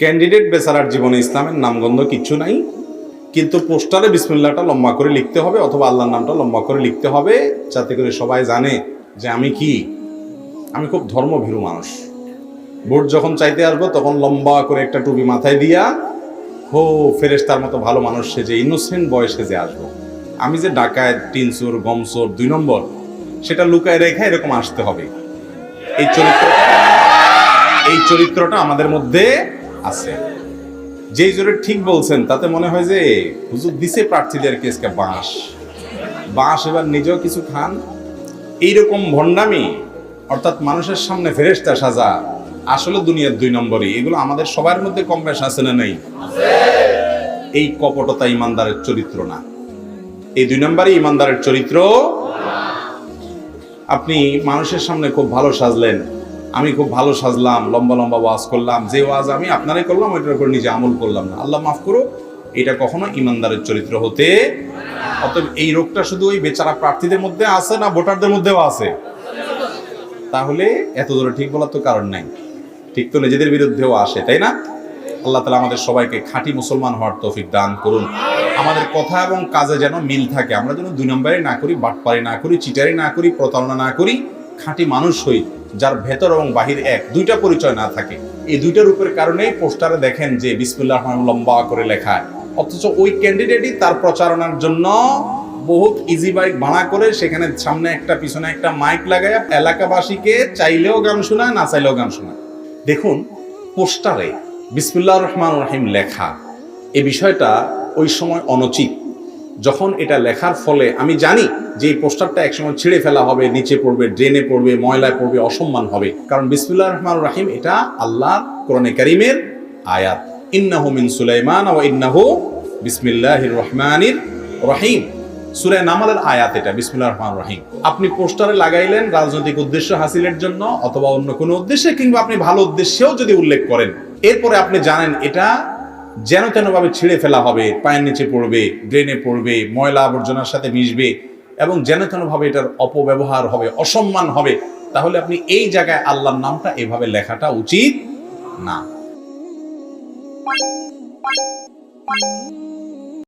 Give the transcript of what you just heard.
Candidate বেচারার জীবনে ইসলামের নামগন্ধ কিচ্ছু নাই, কিন্তু পোস্টারে বিসমিল্লাহটা লম্বা করে লিখতে হবে অথবা আল্লাহর নামটা লম্বা করে লিখতে হবে, যাতে করে সবাই জানে যে আমি খুব ধর্মভীরু মানুষ। ভোট যখন চাইতে আসবো তখন লম্বা করে একটা টুপি মাথায় দিয়া ফেরেশতার মতো ভালো মানুষ সেজে, ইনোসেন্ট বয় সেজে আসবো। আমি যে ডাকাত, টিনচোর, গমচোর 2 নম্বর সেটা লুকায় রেখে এরকম আসতে হবে। এই চরিত্রটা আমাদের মধ্যে আছে। যেই জোরে ঠিক বলছেন তাতে মনে হয় যে হুজুর দিছে প্রার্থীদের কেসকে বাঁশ এবার নিজেও কিছু খান। এইরকম ভণ্ডামি, অর্থাৎ মানুষের সামনে ফেরেশতা সাজা, আসলে দুনিয়ার 2 নম্বরই। এগুলো আমাদের সবার মধ্যে কম বেশ আছে না নেই? এই কপটতা ইমানদারের চরিত্র না, এই 2 নম্বরই ইমানদারের চরিত্র। আপনি মানুষের সামনে খুব ভালো সাজলেন, আমি খুব ভালো সাজলাম, লম্বা লম্বা ওয়াজ করলাম, যে ওয়াজ আমি আপনারাই করলাম ওইটার উপর নিজে আমল করলাম না, আল্লাহ মাফ করো, এটা কখনো ইমানদারের চরিত্র হতে। অতএব এই রোগটা শুধু ওই বেচারা প্রার্থীদের মধ্যে আছে না ভোটারদের মধ্যেও আছে? তাহলে এত দূরে ঠিক বলার তো কারণ নাই। ঠিক তো নিজেদের বিরুদ্ধেও আসে, তাই না? আল্লাহ তাআলা আমাদের সবাইকে খাঁটি মুসলমান হওয়ার তৌফিক দান করুন। আমাদের কথা এবং কাজে যেন মিল থাকে, আমরা যেন 2 নম্বরে না করি, বাটপারি না করি, চিটারি না করি, প্রতারণা না করি, খাঁটি মানুষ হই যার ভেতর এবং বাহির এক, 2টা পরিচয় না থাকে। এই 2টা রূপের কারণেই পোস্টারে দেখেন যে বিসমিল্লাহির রহমানির রহিম লম্বা করে লেখা, অথচ ওই ক্যান্ডিডেটই তার প্রচারণার জন্য বহুত ইজি বাইক ভাড়া করে সেখানে সামনে একটা পিছনে একটা মাইক লাগায় এলাকাবাসীকে চাইলেও গান শোনায়, না চাইলেও গান শোনায়। দেখুন, পোস্টারে বিসমিল্লাহির রহমানির রহিম লেখা, এই বিষয়টা ওই সময় অনুচিত। যখন এটা লেখার ফলে আমি জানি যে এই পোস্টারটা একসময় ছিঁড়ে ফেলা হবে, নিচে পড়বে, ড্রেনে পড়বে, ময়লায় পড়বে, অসম্মান হবে। কারণ বিসমিল্লাহির রহমানির রহিম এটা আল্লাহ কোরআনে কারীমের আয়াত, ইন্নাহু মিন সুলাইমান ওয়া ইন্নাহু বিসমিল্লাহির রহমানির রহিম। সূরা নামলের আয়াত এটা, বিসমিল্লাহির রহমানির রহিম। আপনি পোস্টারে লাগাইলেন রাজনৈতিক উদ্দেশ্য হাসিলের জন্য অথবা অন্য কোনো উদ্দেশ্যে, কিংবা আপনি ভালো উদ্দেশ্যেও যদি উল্লেখ করেন, এরপরে আপনি জানেন এটা যেন তেন ভাবে ছিঁড়ে ফেলা হবে, পায়ের নিচে পড়বে, ড্রেনে পড়বে, ময়লা আবর্জনার সাথে মিশবে এবং যেন তেন ভাবে এটার অপব্যবহার হবে, অসম্মান হবে, তাহলে আপনি এই জায়গায় আল্লাহর নামটা এভাবে লেখাটা উচিত না।